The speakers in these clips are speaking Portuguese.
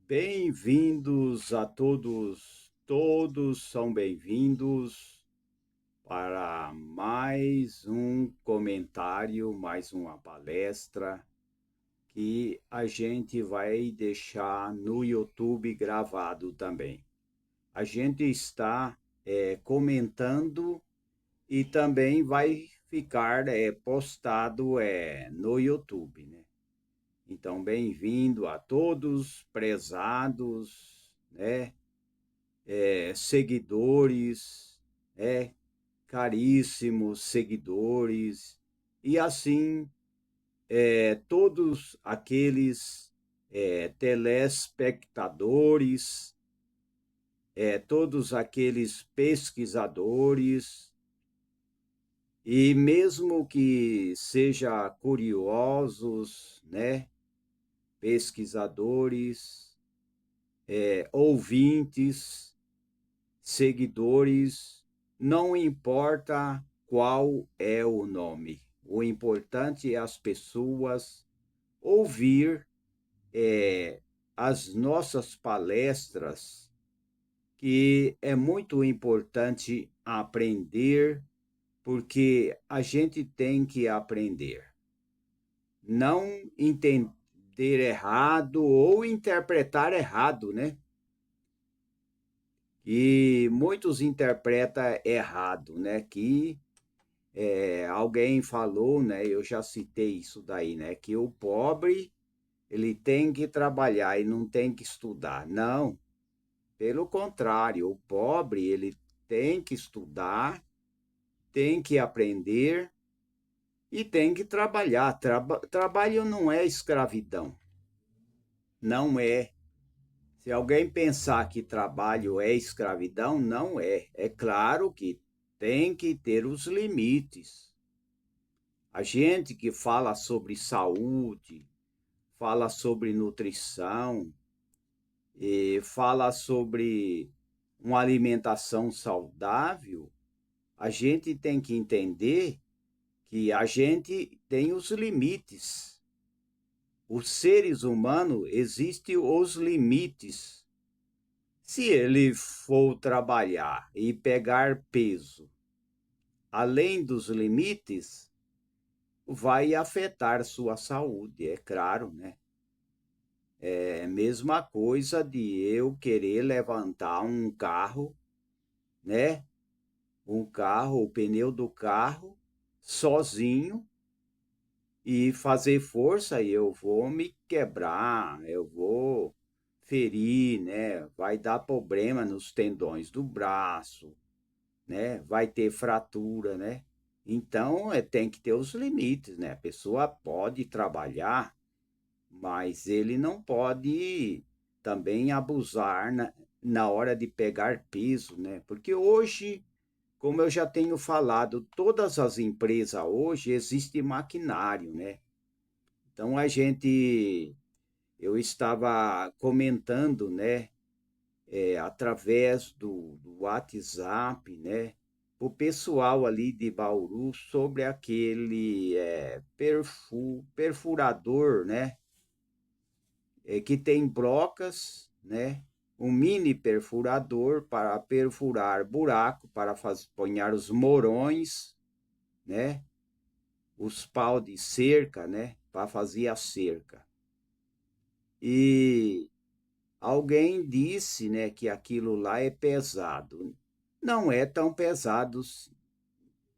Bem-vindos a todos, todos são bem-vindos para mais um comentário, mais uma palestra que a gente vai deixar no YouTube gravado também. A gente está comentando e também vai ficar postado no YouTube, né? Então, bem-vindo a todos, prezados, né? Seguidores, caríssimos seguidores, e assim todos aqueles telespectadores, todos aqueles pesquisadores, e mesmo que seja curiosos, né? Pesquisadores, ouvintes, seguidores, não importa qual é o nome. O importante é as pessoas ouvir as nossas palestras, que é muito importante aprender, porque a gente tem que aprender. Não entender errado ou interpretar errado, né? E muitos interpretam errado, né? Que alguém falou, né? Eu já citei isso daí, né? Que o pobre ele tem que trabalhar e não tem que estudar. Não, pelo contrário, o pobre ele tem que estudar, tem que aprender e tem que trabalhar. Trabalho não é escravidão, não é. Se alguém pensar que trabalho é escravidão, não é. É claro que tem que ter os limites. A gente que fala sobre saúde, fala sobre nutrição, e fala sobre uma alimentação saudável, a gente tem que entender que a gente tem os limites. Os seres humanos existem os limites. Se ele for trabalhar e pegar peso além dos limites, vai afetar sua saúde, é claro, né? É a mesma coisa de eu querer levantar um carro, né? Um carro, o pneu do carro, sozinho e fazer força, e eu vou me quebrar, eu vou ferir, né? Vai dar problema nos tendões do braço, né? Vai ter fratura, né? Então, tem que ter os limites, né? A pessoa pode trabalhar, mas ele não pode também abusar na hora de pegar peso, né? Porque hoje, como eu já tenho falado, todas as empresas hoje existe maquinário, né? Então eu estava comentando, né? Através do WhatsApp, né? O pessoal ali de Bauru sobre aquele perfurador, né? Que tem brocas, né? Um mini perfurador para perfurar buraco, para ponhar os morões, né? Os pau de cerca, né? Para fazer a cerca. E alguém disse, né, que aquilo lá é pesado. Não é tão pesado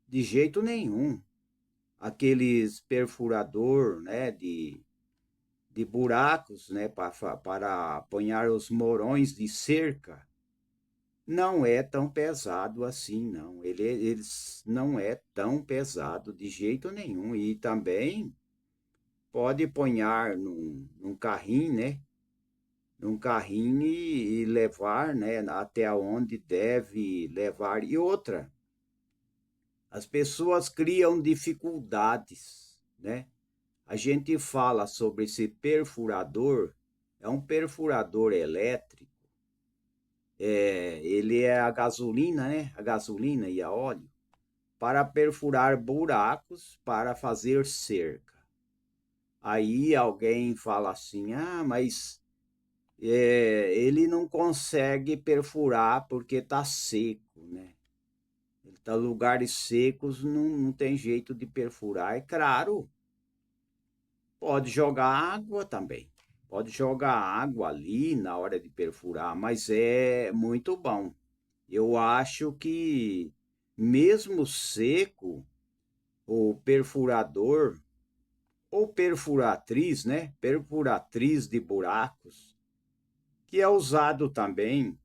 de jeito nenhum. Aqueles perfurador, né, de buracos, né, para apanhar os morões de cerca, não é tão pesado assim, não. Eles não é tão pesado de jeito nenhum. E também pode apanhar num carrinho, né, num carrinho e levar, né, até onde deve levar. E outra, as pessoas criam dificuldades, né? A gente fala sobre esse perfurador, é um perfurador elétrico, ele é a gasolina, né? A gasolina e a óleo, para perfurar buracos para fazer cerca. Aí alguém fala assim: ah, mas ele não consegue perfurar porque está seco, né? Ele tá lugares secos, não tem jeito de perfurar. É claro, pode jogar água também. Pode jogar água ali na hora de perfurar, mas é muito bom. Eu acho que mesmo seco, o perfurador ou perfuratriz, né? Perfuratriz de buracos, que é usado também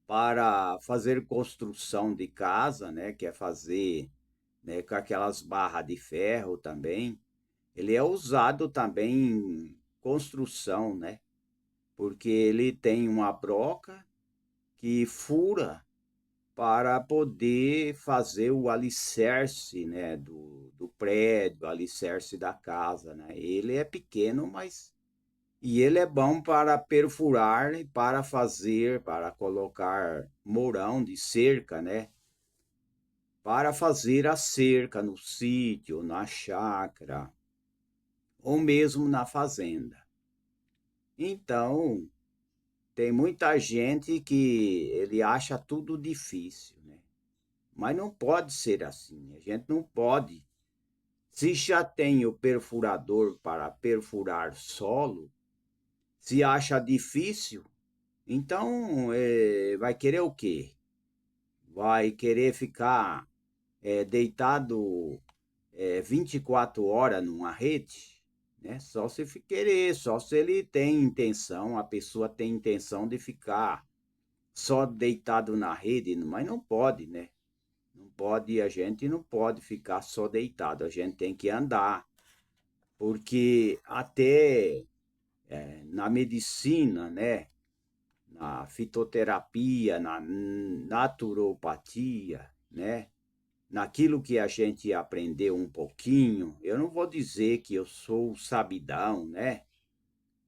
para fazer construção de casa, né? Que é fazer, né, com aquelas barras de ferro também. Ele é usado também em construção, né? Porque ele tem uma broca que fura para poder fazer o alicerce, né, do prédio, o alicerce da casa, né? Ele é pequeno, mas e ele é bom para perfurar e para fazer, para colocar mourão de cerca, né? Para fazer a cerca no sítio, na chácara, ou mesmo na fazenda. Então, tem muita gente que ele acha tudo difícil, né? Mas não pode ser assim. A gente não pode. Se já tem o perfurador para perfurar solo, se acha difícil, então vai querer o quê? Vai querer ficar deitado 24 horas numa rede? Né? Só se querer, só se ele tem intenção, a pessoa tem intenção de ficar só deitado na rede, mas não pode, né? Não pode, a gente não pode ficar só deitado, a gente tem que andar, porque até na medicina, né? Na fitoterapia, na naturopatia, né? Naquilo que a gente aprendeu um pouquinho, eu não vou dizer que eu sou o sabidão, né?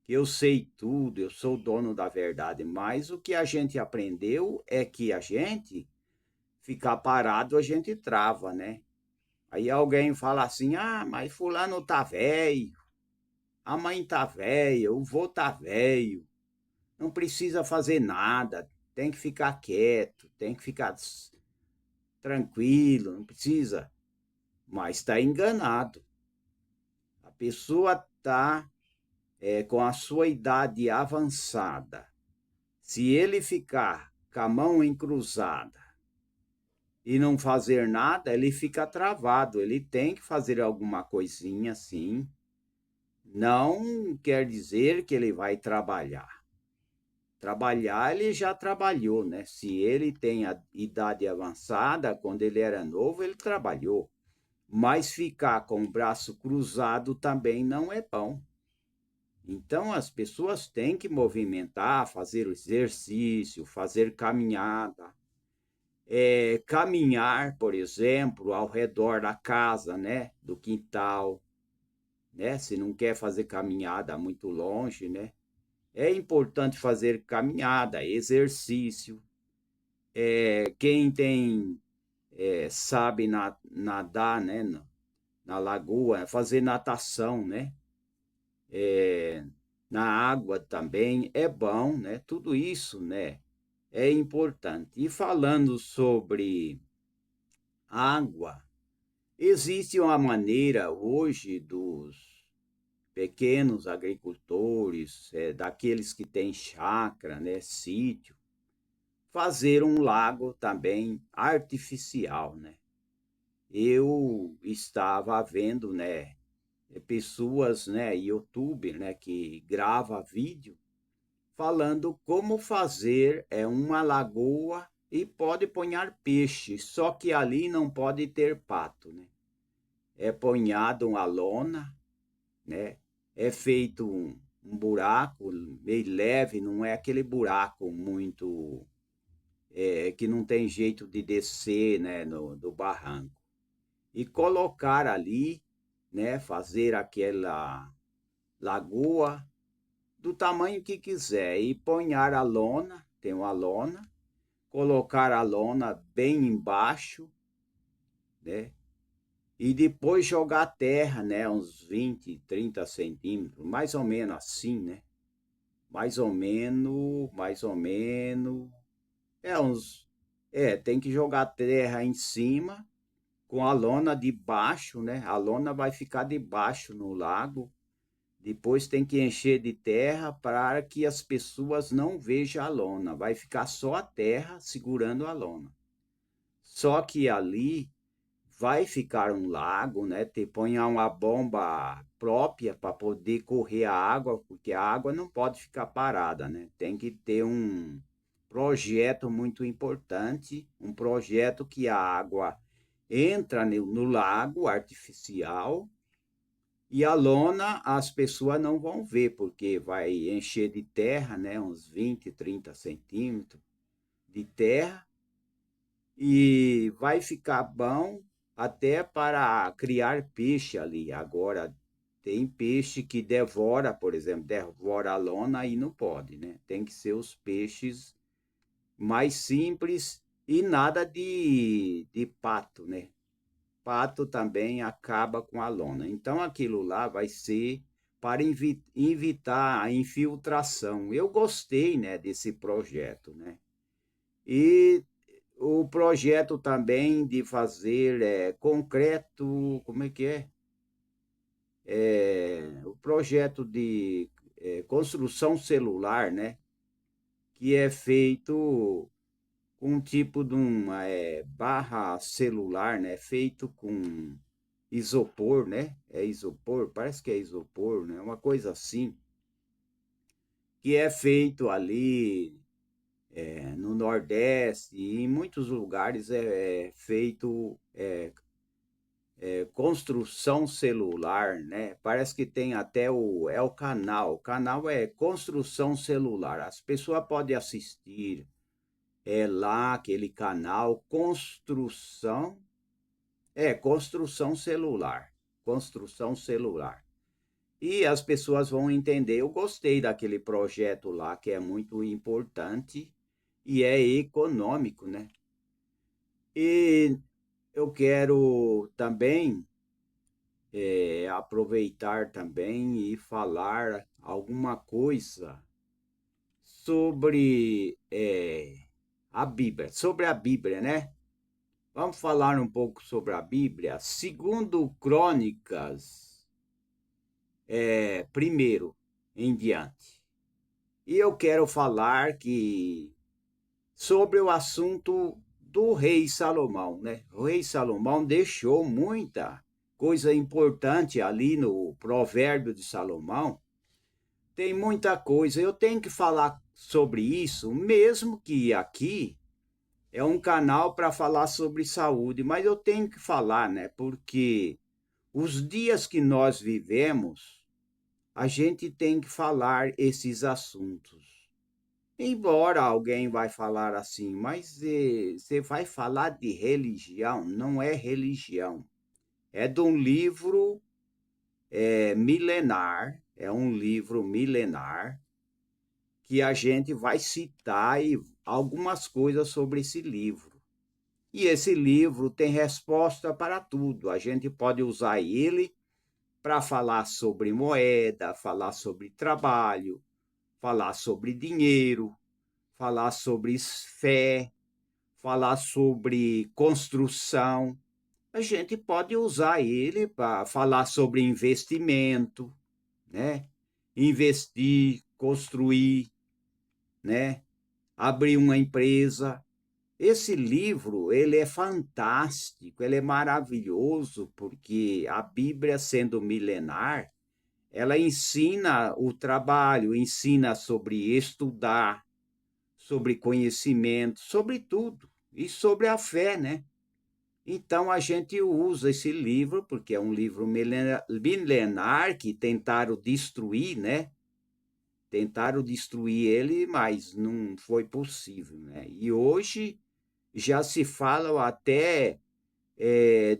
Que eu sei tudo, eu sou o dono da verdade, mas o que a gente aprendeu é que a gente ficar parado, a gente trava, né? Aí alguém fala assim: ah, mas fulano tá velho, a mãe tá velha, o vô tá velho, não precisa fazer nada, tem que ficar quieto, tem que ficar tranquilo, não precisa. Mas está enganado. A pessoa está com a sua idade avançada. Se ele ficar com a mão encruzada e não fazer nada, ele fica travado. Ele tem que fazer alguma coisinha assim. Não quer dizer que ele vai trabalhar. Trabalhar, ele já trabalhou, né? Se ele tem a idade avançada, quando ele era novo, ele trabalhou. Mas ficar com o braço cruzado também não é bom. Então, as pessoas têm que movimentar, fazer exercício, fazer caminhada. Caminhar, por exemplo, ao redor da casa, né? Do quintal, né? Se não quer fazer caminhada muito longe, né? É importante fazer caminhada, exercício. Quem tem, sabe nadar, né? Na lagoa, fazer natação, né? Na água também é bom, né? Tudo isso, né? É importante. E falando sobre água, existe uma maneira hoje dos pequenos agricultores, daqueles que têm chácara, né? Sítio, fazer um lago também artificial, né? Eu estava vendo, né, pessoas, né, YouTube, né, que grava vídeo falando como fazer uma lagoa e pode ponhar peixe, só que ali não pode ter pato, né? É ponhado uma lona, né? É feito um buraco meio leve, não é aquele buraco muito que não tem jeito de descer, né, do barranco. E colocar ali, né, fazer aquela lagoa do tamanho que quiser e ponhar a lona, tem uma lona, colocar a lona bem embaixo, né? E depois jogar terra, né? Uns 20, 30 centímetros, mais ou menos assim, né? mais ou menos, é uns, tem que jogar terra em cima com a lona debaixo, né? A lona vai ficar debaixo no lago. Depois tem que encher de terra para que as pessoas não vejam a lona. Vai ficar só a terra segurando a lona. Só que ali vai ficar um lago, né? Te põe uma bomba própria para poder correr a água, porque a água não pode ficar parada, né? Tem que ter um projeto muito importante, um projeto que a água entra no lago artificial e a lona as pessoas não vão ver, porque vai encher de terra, né? Uns 20, 30 centímetros de terra e vai ficar bom até para criar peixe ali. Agora, tem peixe que devora, por exemplo, devora a lona e não pode, né? Tem que ser os peixes mais simples e nada de pato, né? Pato também acaba com a lona. Então, aquilo lá vai ser para evitar a infiltração. Eu gostei, né, desse projeto, né? E o projeto também de fazer concreto, como é que é? O projeto de construção celular, né? Que é feito com um tipo de uma barra celular, né? Feito com isopor, né? É isopor, parece que é isopor, né? Uma coisa assim, que é feito ali no Nordeste e em muitos lugares é feito construção celular, né? Parece que tem até o canal. O canal é construção celular. As pessoas podem assistir lá aquele canal construção celular. Construção celular. E as pessoas vão entender. Eu gostei daquele projeto lá, que é muito importante e é econômico, né? E eu quero também aproveitar também e falar alguma coisa sobre sobre a Bíblia, né? Vamos falar um pouco sobre a Bíblia. Segundo Crônicas, primeiro em diante. E eu quero falar que sobre o assunto do rei Salomão, né? O rei Salomão deixou muita coisa importante ali no Provérbio de Salomão. Tem muita coisa. Eu tenho que falar sobre isso, mesmo que aqui é um canal para falar sobre saúde, mas eu tenho que falar, né? Porque os dias que nós vivemos, a gente tem que falar esses assuntos. Embora alguém vai falar assim, mas você vai falar de religião? Não é religião. É de um livro milenar, é um livro milenar que a gente vai citar algumas coisas sobre esse livro. E esse livro tem resposta para tudo. A gente pode usar ele para falar sobre moeda, falar sobre trabalho, falar sobre dinheiro, falar sobre fé, falar sobre construção. A gente pode usar ele para falar sobre investimento, né? Investir, construir, né? Abrir uma empresa. Esse livro, ele é fantástico, ele é maravilhoso, porque a Bíblia, sendo milenar, ela ensina o trabalho, ensina sobre estudar, sobre conhecimento, sobre tudo, e sobre a fé, né? Então a gente usa esse livro, porque é um livro milenar que tentaram destruir, né? Tentaram destruir ele, mas não foi possível, né? E hoje já se fala até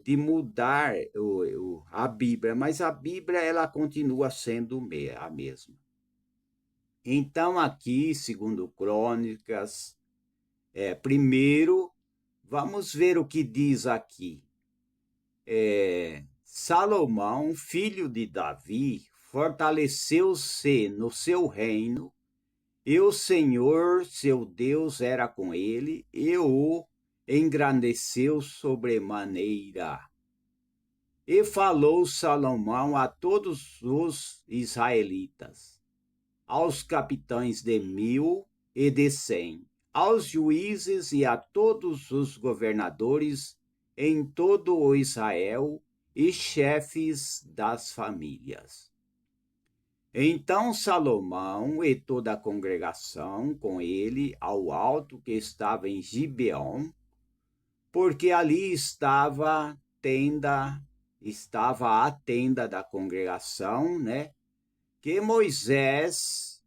de mudar a Bíblia, mas a Bíblia ela continua sendo a mesma. Então aqui, segundo Crônicas, primeiro vamos ver o que diz aqui. Salomão, filho de Davi, fortaleceu-se no seu reino E o Senhor, seu Deus, era com ele, e o engrandeceu sobremaneira. E falou Salomão a todos os israelitas, aos capitães de 1000 e de 100, aos juízes e a todos os governadores em todo o Israel e chefes das famílias. Então Salomão e toda a congregação com ele ao alto que estava em Gibeon, porque ali estava a tenda da congregação, né, que Moisés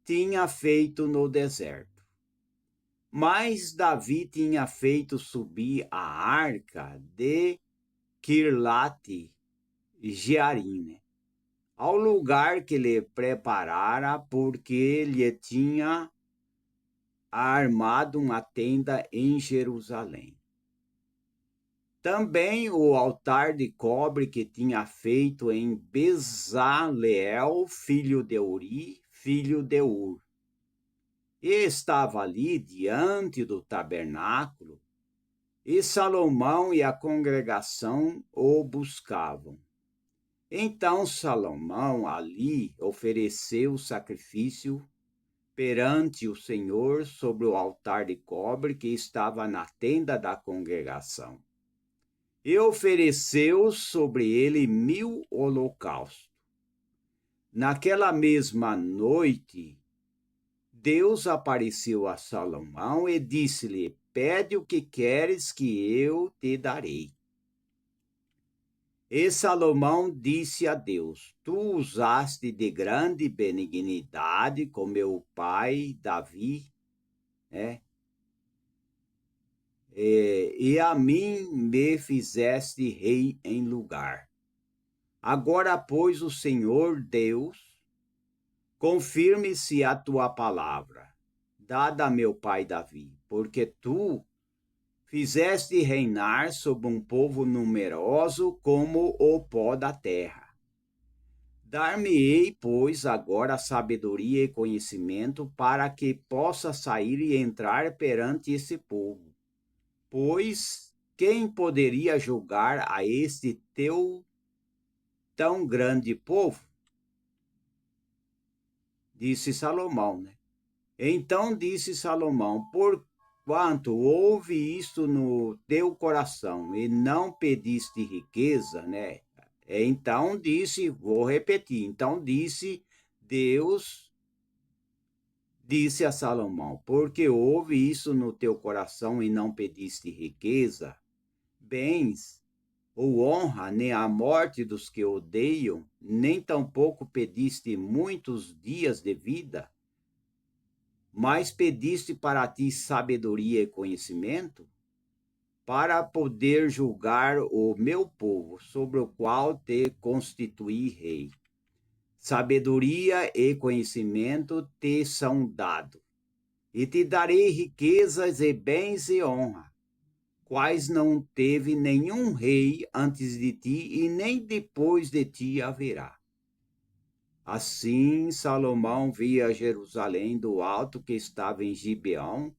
tinha feito no deserto. Mas Davi tinha feito subir a arca de Kirlate Jearim, né, ao lugar que lhe preparara, porque lhe tinha armado uma tenda em Jerusalém. Também o altar de cobre que tinha feito em Bezaleel, filho de Uri, filho de Ur. E estava ali diante do tabernáculo, e Salomão e a congregação o buscavam. Então Salomão ali ofereceu sacrifício perante o Senhor sobre o altar de cobre que estava na tenda da congregação. E ofereceu sobre ele 1000 holocaustos. Naquela mesma noite, Deus apareceu a Salomão e disse-lhe: pede o que queres que eu te darei. E Salomão disse a Deus: tu usaste de grande benignidade com meu pai Davi, né? E a mim me fizeste rei em lugar. Agora, pois, o Senhor Deus, confirme-se a tua palavra, dada a meu pai Davi, porque tu fizeste reinar sobre um povo numeroso como o pó da terra. Dar-me-ei, pois, agora sabedoria e conhecimento para que possa sair e entrar perante esse povo. Pois quem poderia julgar a este teu tão grande povo? Disse Salomão, né? Então disse Salomão: porquanto houve isto no teu coração e não pediste riqueza, né? Então disse, vou repetir, então disse Deus, disse a Salomão: porque houve isso no teu coração e não pediste riqueza, bens ou honra, nem a morte dos que odeiam, nem tampouco pediste muitos dias de vida, mas pediste para ti sabedoria e conhecimento, para poder julgar o meu povo, sobre o qual te constituí rei. Sabedoria e conhecimento te são dados, e te darei riquezas e bens e honra, quais não teve nenhum rei antes de ti, e nem depois de ti haverá. Assim Salomão via Jerusalém do alto que estava em Gibeão,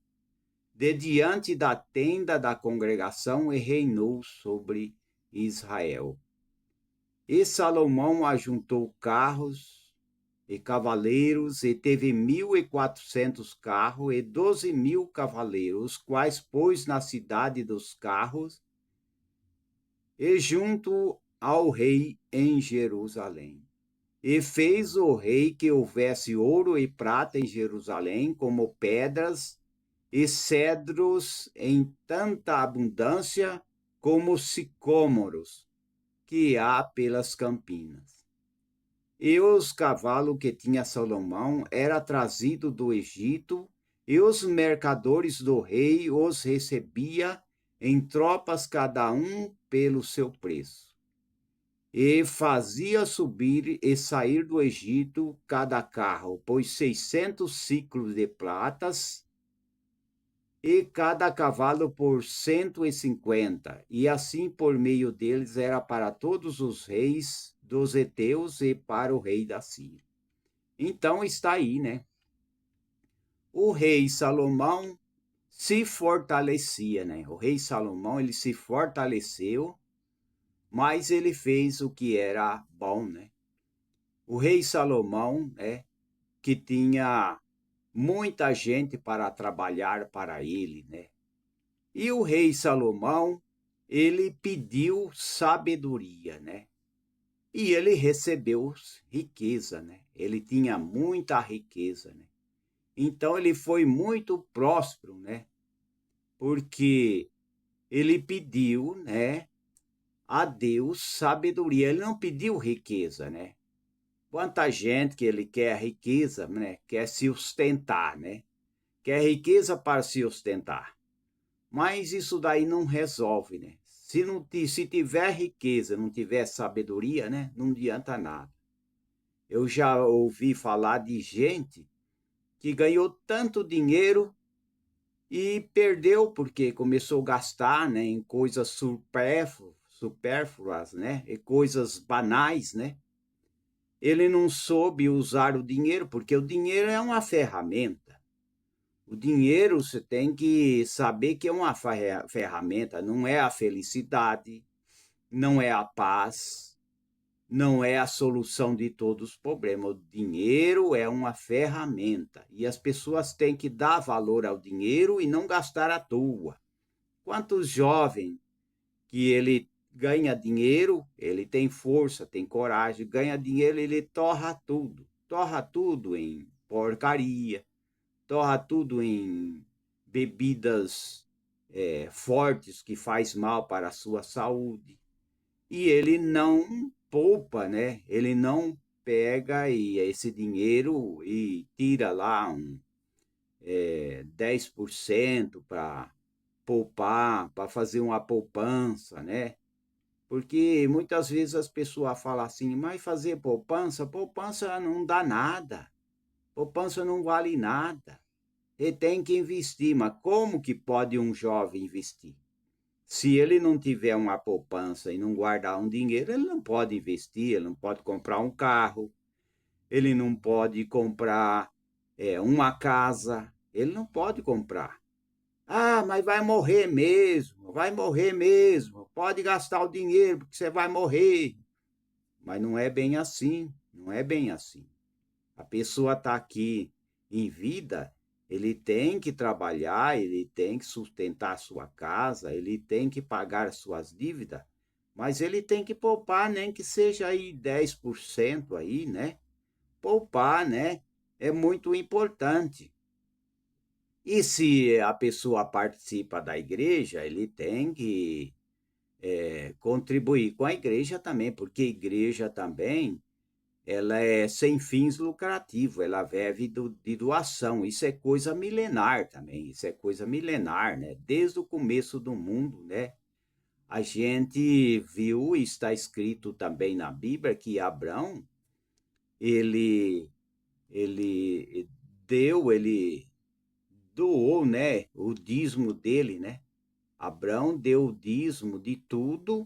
de diante da tenda da congregação, e reinou sobre Israel. E Salomão ajuntou carros e cavaleiros, e teve 1400 carros e 12.000 cavaleiros, os quais pôs na cidade dos carros, e junto ao rei em Jerusalém. E fez o rei que houvesse ouro e prata em Jerusalém, como pedras e cedros em tanta abundância como sicômoros que há pelas campinas. E os cavalos que tinha Salomão era trazido do Egito, e os mercadores do rei os recebia em tropas, cada um pelo seu preço. E fazia subir e sair do Egito cada carro, pois 600 ciclos de pratas, e cada cavalo por 150, e assim por meio deles era para todos os reis dos heteus e para o rei da Síria. Então está aí, né? o rei Salomão se fortalecia, né? O rei Salomão, ele se fortaleceu, mas ele fez o que era bom, né? O rei Salomão, né, que tinha muita gente para trabalhar para ele, né? E o rei Salomão, ele pediu sabedoria, né? E ele recebeu riqueza, né? Ele tinha muita riqueza, né? Então ele foi muito próspero, né? Porque ele pediu, né, a Deus sabedoria. Ele não pediu riqueza, né? Quanta gente que ele quer riqueza, né? Quer se sustentar, né? Quer riqueza para se sustentar. Mas isso daí não resolve, né? Se tiver riqueza, não tiver sabedoria, né? Não adianta nada. Eu já ouvi falar de gente que ganhou tanto dinheiro e perdeu porque começou a gastar, né, em coisas supérfluas, né? E coisas banais, né? Ele não soube usar o dinheiro, porque o dinheiro é uma ferramenta. O dinheiro você tem que saber que é uma ferramenta, não é a felicidade, não é a paz, não é a solução de todos os problemas. O dinheiro é uma ferramenta e as pessoas têm que dar valor ao dinheiro e não gastar à toa. Quantos jovens que ele ganha dinheiro, ele tem força, tem coragem, ganha dinheiro, ele torra tudo em porcaria, torra tudo em bebidas fortes que faz mal para a sua saúde. E ele não poupa, né? Ele não pega esse dinheiro e tira lá 10% para poupar, para fazer uma poupança, né? Porque muitas vezes as pessoas falam assim, mas fazer poupança, poupança não dá nada, poupança não vale nada. Ele tem que investir, mas como que pode um jovem investir? Se ele não tiver uma poupança e não guardar um dinheiro, ele não pode investir, ele não pode comprar um carro, ele não pode comprar uma casa, ele não pode comprar. Ah, mas vai morrer mesmo, pode gastar o dinheiro porque você vai morrer. Mas não é bem assim, não é bem assim. A pessoa está aqui em vida, ele tem que trabalhar, ele tem que sustentar a sua casa, ele tem que pagar suas dívidas, mas ele tem que poupar, nem que seja aí 10% aí, né? Poupar, né? É muito importante. E se a pessoa participa da igreja, ele tem que contribuir com a igreja também, porque a igreja também ela é sem fins lucrativos, ela vive de doação. Isso é coisa milenar também, isso é coisa milenar, né? Desde o começo do mundo, né? A gente viu, e está escrito também na Bíblia, que Abraão, ele, ele ele doou, né? O dízimo dele, né? Abraão deu o dízimo de tudo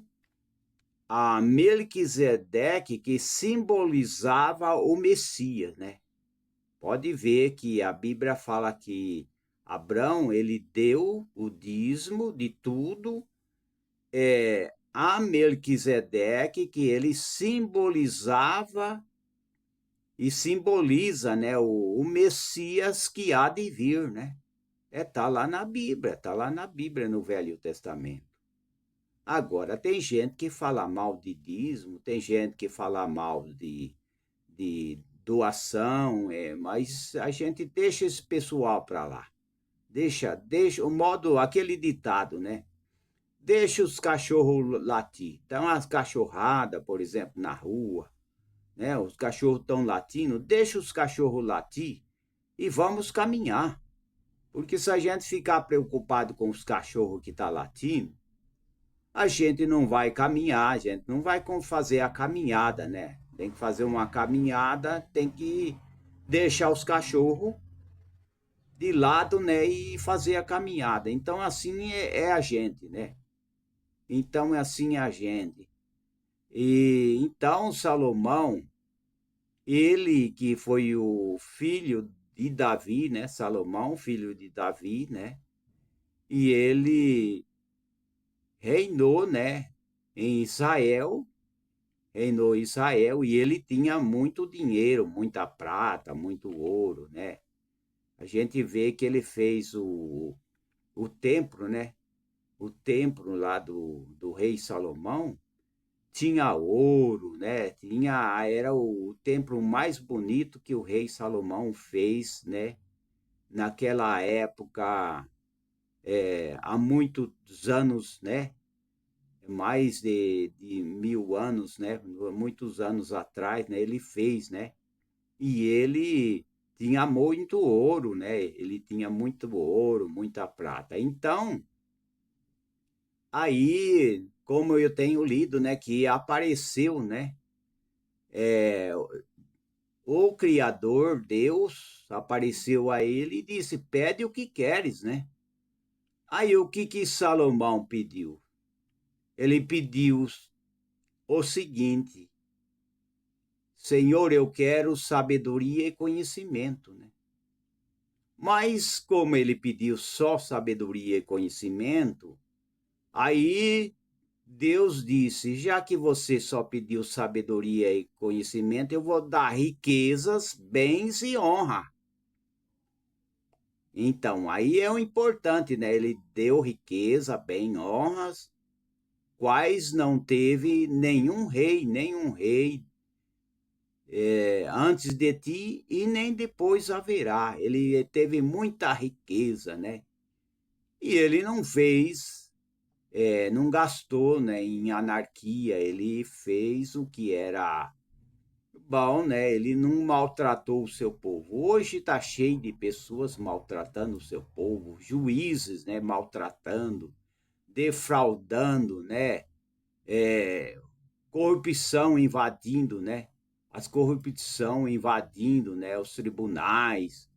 a Melquisedeque, que simbolizava o Messias, né? Pode ver que a Bíblia fala que Abraão, ele deu o dízimo de tudo a Melquisedeque, que ele simbolizava e simboliza, né, o Messias que há de vir, né? Tá lá na Bíblia, tá lá na Bíblia, no Velho Testamento. Agora, tem gente que fala mal de dízimo, tem gente que fala mal de doação, mas a gente deixa esse pessoal para lá. Deixa, o modo, aquele ditado, né? Deixa os cachorros latir. Então, as cachorradas, por exemplo, na rua, né? Os cachorros estão latindo, deixa os cachorros latir e vamos caminhar. Porque se a gente ficar preocupado com os cachorros que estão latindo, a gente não vai caminhar, a gente não vai fazer a caminhada, né? Tem que fazer uma caminhada, tem que deixar os cachorros de lado, né? E fazer a caminhada. Então, assim é a gente, né? Então, assim é a gente. E então, Salomão, ele que foi o filho de Davi, né? Salomão, filho de Davi, né? E ele reinou, né? Em Israel, reinou em Israel, e ele tinha muito dinheiro, muita prata, muito ouro, né? A gente vê que ele fez o templo, né? O templo lá do rei Salomão tinha ouro, né? Era o templo mais bonito que o rei Salomão fez, né? Naquela época, há muitos anos, né? Mais de 1000 anos, né? Muitos anos atrás, né? Ele fez, né? E ele tinha muito ouro, né? Ele tinha muito ouro, muita prata. Então, aí, como eu tenho lido, né? Que apareceu, né? O Criador, Deus, apareceu a ele e disse: Pede o que queres, né? Aí o que Salomão pediu? Ele pediu o seguinte: Senhor, eu quero sabedoria e conhecimento, né? Mas como ele pediu só sabedoria e conhecimento, aí Deus disse: já que você só pediu sabedoria e conhecimento, eu vou dar riquezas, bens e honra. Então, aí é o importante, né? Ele deu riqueza, bem, honras, quais não teve nenhum rei antes de ti e nem depois haverá. Ele teve muita riqueza, né? E ele não fez, não gastou, né, em anarquia, ele fez o que era bom, né? Ele não maltratou o seu povo. Hoje está cheio de pessoas maltratando o seu povo, juízes, né, maltratando, defraudando, né? É, corrupção invadindo, né? As corrupção invadindo, né? Os tribunais,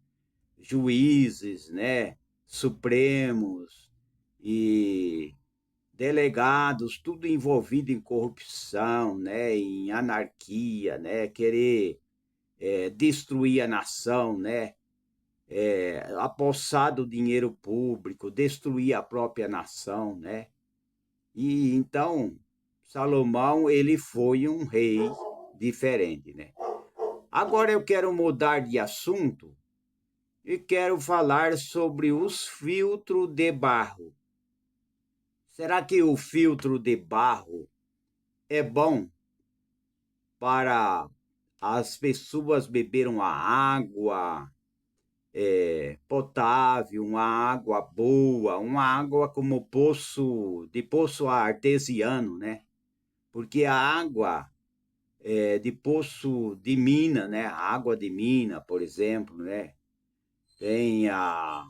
juízes, né? Supremos e delegados, tudo envolvido em corrupção, né? Em anarquia, né? Querer destruir a nação, né? Apossar do dinheiro público, destruir a própria nação, né? E então Salomão ele foi um rei diferente, né? Agora eu quero mudar de assunto e quero falar sobre os filtros de barro. Será que o filtro de barro é bom para as pessoas beberem uma água potável, uma água boa, uma água como poço artesiano, né? Porque a água de poço de mina, né? A água de mina, por exemplo, né? Tem a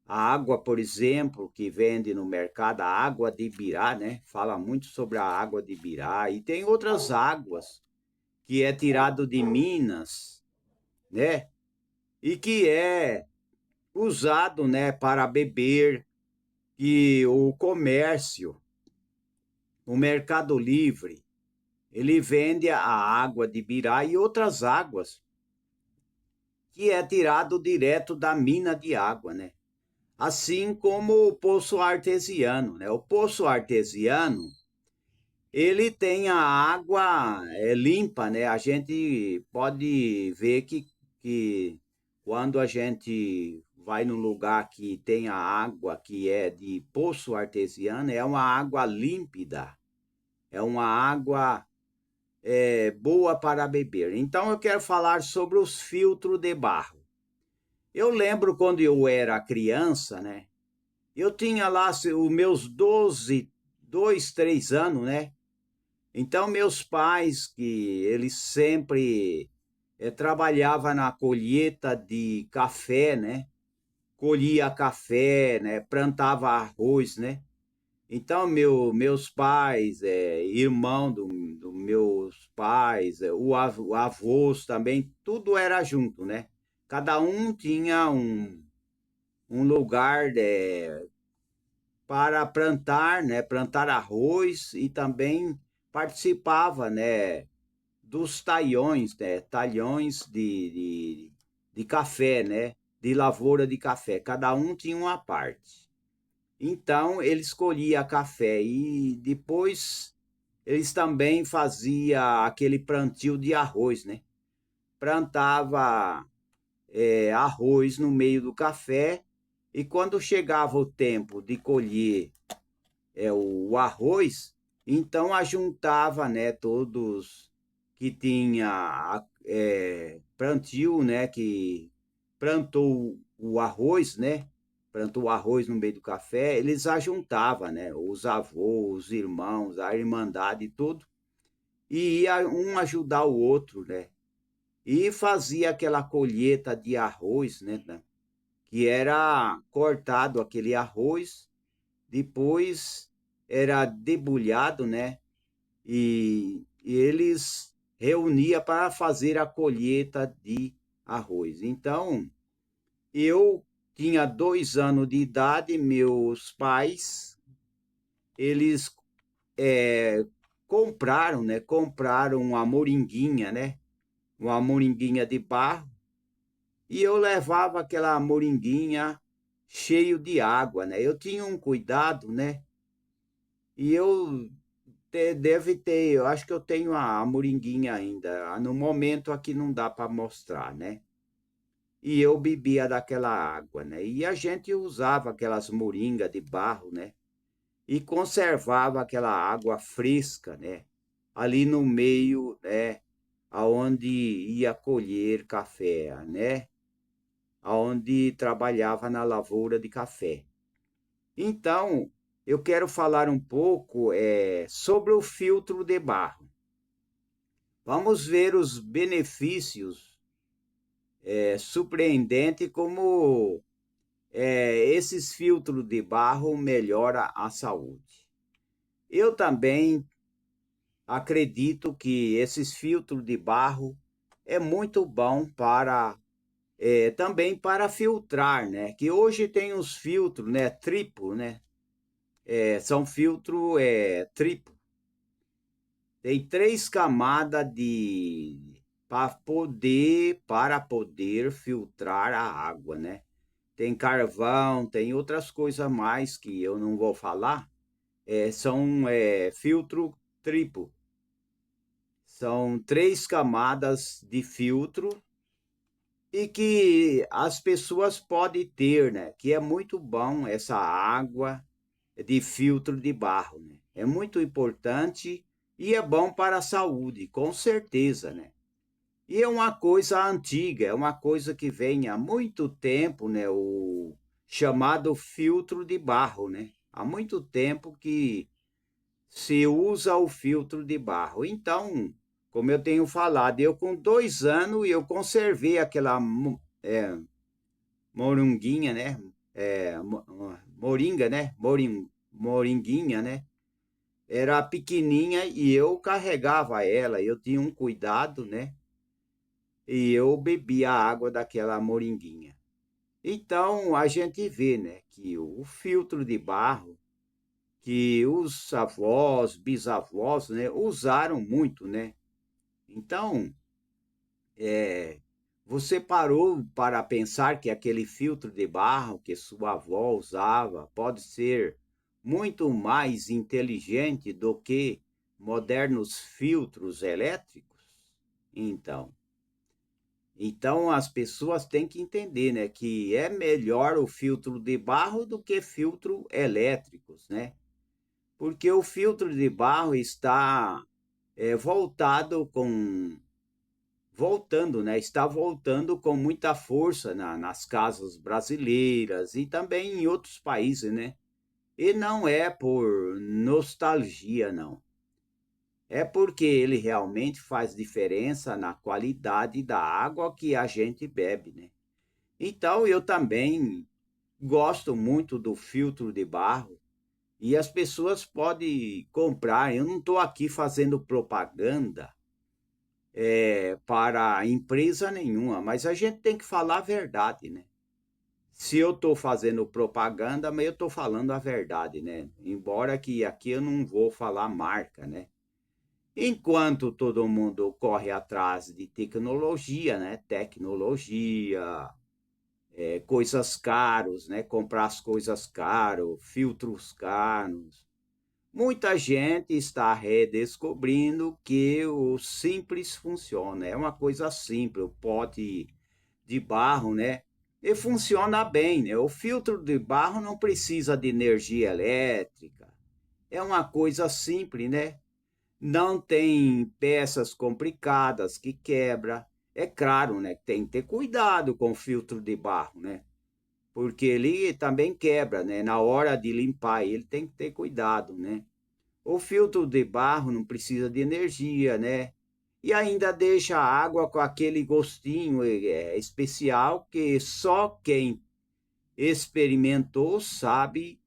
água, por exemplo, que vende no mercado, a água de Ibirá, né? Fala muito sobre a água de Ibirá. E tem outras águas que é tirado de minas, né? E que é usado, né, para beber. E o comércio, o Mercado Livre, ele vende a água de Ibirá e outras águas que é tirado direto da mina de água, né? Assim como o poço artesiano, né? O poço artesiano, ele tem a água limpa, né? A gente pode ver que quando a gente vai num lugar que tem a água que é de poço artesiano, é uma água límpida, é uma água boa para beber. Então eu quero falar sobre os filtros de barro. Eu lembro quando eu era criança, né? Eu tinha lá os meus 3 anos, né? Então, meus pais, que eles sempre trabalhavam na colheita de café, né? Colhia café, né? Plantava arroz, né? Então, meus pais, irmão do meus pais, avós também, tudo era junto, né? Cada um tinha um lugar para plantar, né? Plantar arroz e também participava, né? Dos talhões, né? Talhões de café, né? De lavoura de café. Cada um tinha uma parte. Então, ele escolhia café e depois eles também faziam aquele plantio de arroz, né? Plantava arroz no meio do café e quando chegava o tempo de colher o arroz, então ajuntava, né, todos que tinha plantio, né, que plantou o arroz, né, plantou o arroz no meio do café, eles ajuntavam, né, os avós, os irmãos, a irmandade e tudo, e ia um ajudar o outro, né, e fazia aquela colheita de arroz, né, que era cortado aquele arroz, depois era debulhado, né? E eles reuniam para fazer a colheita de arroz. Então, eu tinha 2 anos de idade, meus pais, eles compraram, né? Compraram uma moringuinha, né? Uma moringuinha de barro, e eu levava aquela moringuinha cheio de água, né? Eu tinha um cuidado, né? E eu deve ter, eu acho que eu tenho a moringuinha ainda. No momento aqui não dá para mostrar, né? E eu bebia daquela água, né? E a gente usava aquelas moringas de barro, né? E conservava aquela água fresca, né? Ali no meio, né? Aonde ia colher café, né? Aonde trabalhava na lavoura de café. Então, eu quero falar um pouco sobre o filtro de barro. Vamos ver os benefícios surpreendentes como esses filtros de barro melhoram a saúde. Eu também acredito que esses filtros de barro é muito bom para também para filtrar, né? Que hoje tem os filtros, né? Triplo, né? São filtros triplo. Tem 3 camadas de para poder filtrar a água, né? Tem carvão, tem outras coisas mais que eu não vou falar. São filtro triplo. São 3 camadas de filtro e que as pessoas podem ter, né? Que é muito bom essa água de filtro de barro, né? É muito importante e é bom para a saúde, com certeza, né? E é uma coisa antiga, é uma coisa que vem há muito tempo, né? O chamado filtro de barro, né? Há muito tempo que se usa o filtro de barro. Então, como eu tenho falado, eu com 2 anos eu conservei aquela moringuinha, né? Moringa, né? Moringuinha, né? Era pequenininha e eu carregava ela, eu tinha um cuidado, né? E eu bebia a água daquela moringuinha. Então a gente vê, né, que o filtro de barro que os avós, bisavós, né, usaram muito, né? Então, você parou para pensar que aquele filtro de barro que sua avó usava pode ser muito mais inteligente do que modernos filtros elétricos? Então, então as pessoas têm que entender, né, que é melhor o filtro de barro do que filtro elétricos, né? Porque o filtro de barro está voltado com voltando, né? Está voltando com muita força nas casas brasileiras e também em outros países, né? E não é por nostalgia, não. É porque ele realmente faz diferença na qualidade da água que a gente bebe, né? Então eu também gosto muito do filtro de barro e as pessoas podem comprar. Eu não estou aqui fazendo propaganda para empresa nenhuma, mas a gente tem que falar a verdade, né? Se eu estou fazendo propaganda, mas eu estou falando a verdade, né? Embora que aqui eu não vou falar marca, né? Enquanto todo mundo corre atrás de tecnologia, né? Tecnologia, coisas caros, né? Comprar as coisas caros, filtros caros. Muita gente está redescobrindo que o simples funciona. É uma coisa simples, o pote de barro, né? E funciona bem, né? O filtro de barro não precisa de energia elétrica. É uma coisa simples, né? Não tem peças complicadas que quebra. É claro, né? Tem que ter cuidado com o filtro de barro, né? Porque ele também quebra, né? Na hora de limpar ele tem que ter cuidado, né? O filtro de barro não precisa de energia, né? E ainda deixa a água com aquele gostinho especial que só quem experimentou sabe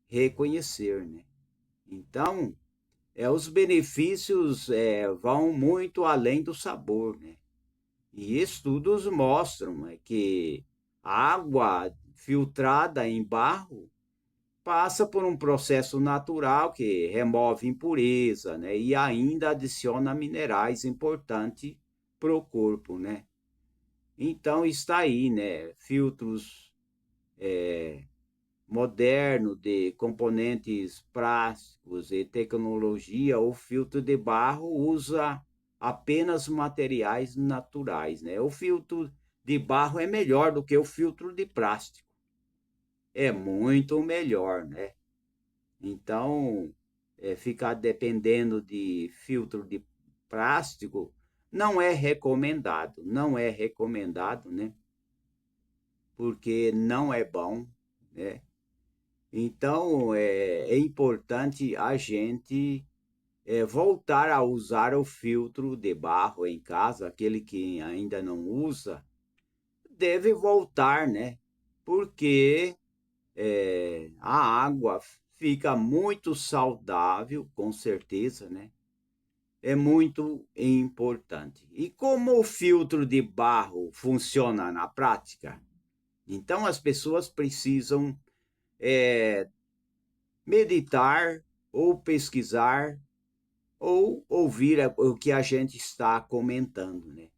reconhecer, né? Então, os benefícios vão muito além do sabor, né? E estudos mostram, né, que a água filtrada em barro passa por um processo natural que remove impureza, né? E ainda adiciona minerais importantes para o corpo, né? Então está aí, né? Filtros modernos de componentes plásticos e tecnologia. O filtro de barro usa apenas materiais naturais, né? O filtro de barro é melhor do que o filtro de plástico. É muito melhor, né? Então, ficar dependendo de filtro de plástico não é recomendado, né? Porque não é bom, né? Então, é importante a gente voltar a usar o filtro de barro em casa, aquele que ainda não usa, deve voltar, né? Porque a água fica muito saudável, com certeza, né? É muito importante. E como o filtro de barro funciona na prática? Então, as pessoas precisam é, meditar ou pesquisar ou ouvir o que a gente está comentando, né?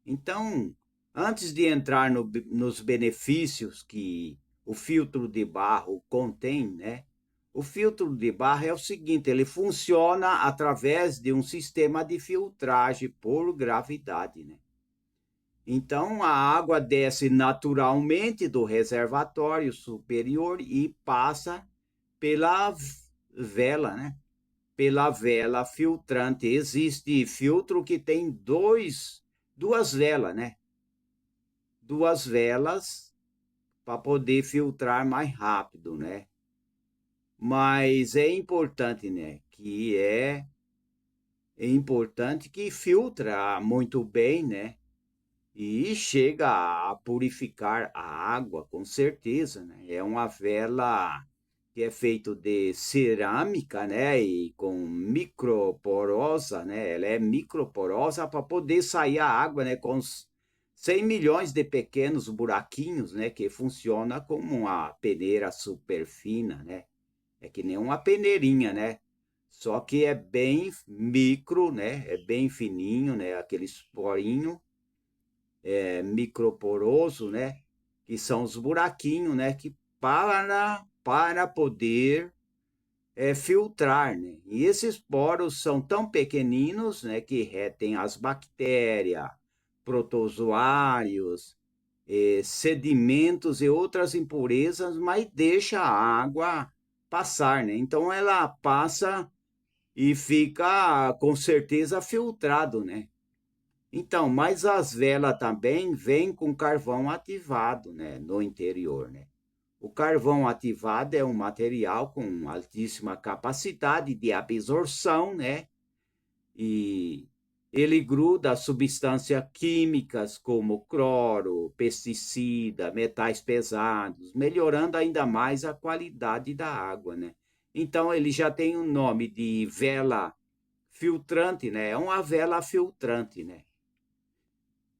Então, antes de entrar nos benefícios que o filtro de barro contém, né? O filtro de barro é o seguinte, ele funciona através de um sistema de filtragem por gravidade, né? Então, a água desce naturalmente do reservatório superior e passa pela vela, né? Pela vela filtrante. Existe filtro que tem duas velas, né? Duas velas para poder filtrar mais rápido, né? Mas é importante, né? É importante que filtra muito bem, né? E chega a purificar a água, com certeza, né? É uma vela que é feito de cerâmica, né? E com microporosa, né? Ela é microporosa para poder sair a água, né? Com 100 milhões de pequenos buraquinhos, né? Que funciona como uma peneira super fina, né? É que nem uma peneirinha, né? Só que é bem micro, né? É bem fininho, né? Aqueles porinhos microporoso, né? Que são os buraquinhos, né? Que para poder filtrar, né? E esses poros são tão pequeninos, né? Que retêm as bactérias, protozoários, sedimentos e outras impurezas, mas deixa a água passar, né? Então ela passa e fica com certeza filtrado, né? Então, mas as velas também vêm com carvão ativado, né, no interior, né? O carvão ativado é um material com altíssima capacidade de absorção, né? E ele gruda substâncias químicas como cloro, pesticida, metais pesados, melhorando ainda mais a qualidade da água, né? Então ele já tem o nome de vela filtrante, né? É uma vela filtrante, né?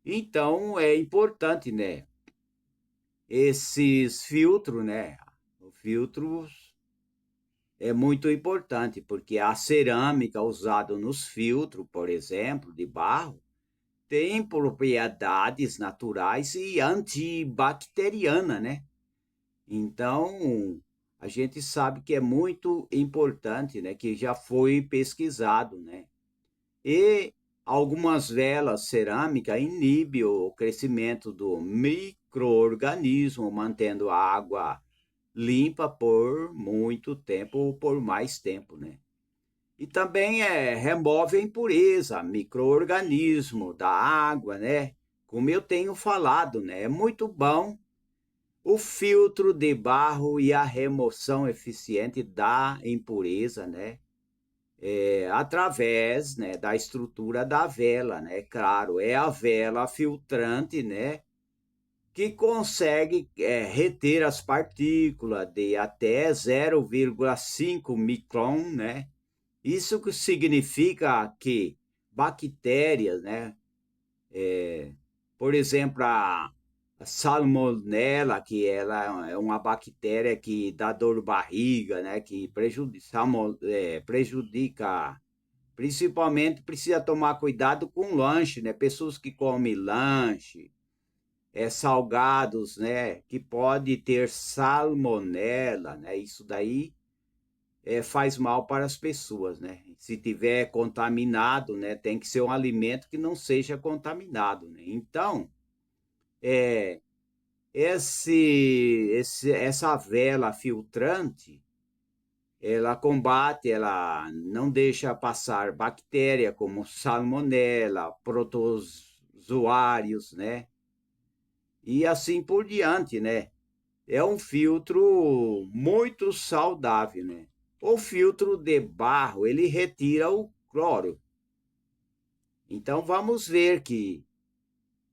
Então é importante, né? Esses filtros, né? Filtros é muito importante, porque a cerâmica usada nos filtros, por exemplo, de barro, tem propriedades naturais e antibacteriana, né? Então, a gente sabe que é muito importante, né? Que já foi pesquisado, né? E algumas velas cerâmicas inibem o crescimento do micro-organismo, mantendo a água limpa por muito tempo ou por mais tempo, né? E também remove a impureza, micro-organismo da água, né? Como eu tenho falado, né? É muito bom o filtro de barro e a remoção eficiente da impureza, né? Através, né, da estrutura da vela, né? Claro, é a vela filtrante, né? Que consegue reter as partículas de até 0,5 micron, né? Isso que significa que bactérias, né? Por exemplo, a salmonela, que ela é uma bactéria que dá dor de barriga, né? Que prejudica, principalmente precisa tomar cuidado com lanche, né? Pessoas que comem lanche, salgados, né? Que pode ter salmonela, né? Isso daí faz mal para as pessoas, né? Se tiver contaminado, né? Tem que ser um alimento que não seja contaminado, né? Então, é, essa vela filtrante, ela combate, ela não deixa passar bactéria como salmonela, protozoários, né? E assim por diante, né? É um filtro muito saudável, né? O filtro de barro, ele retira o cloro. Então vamos ver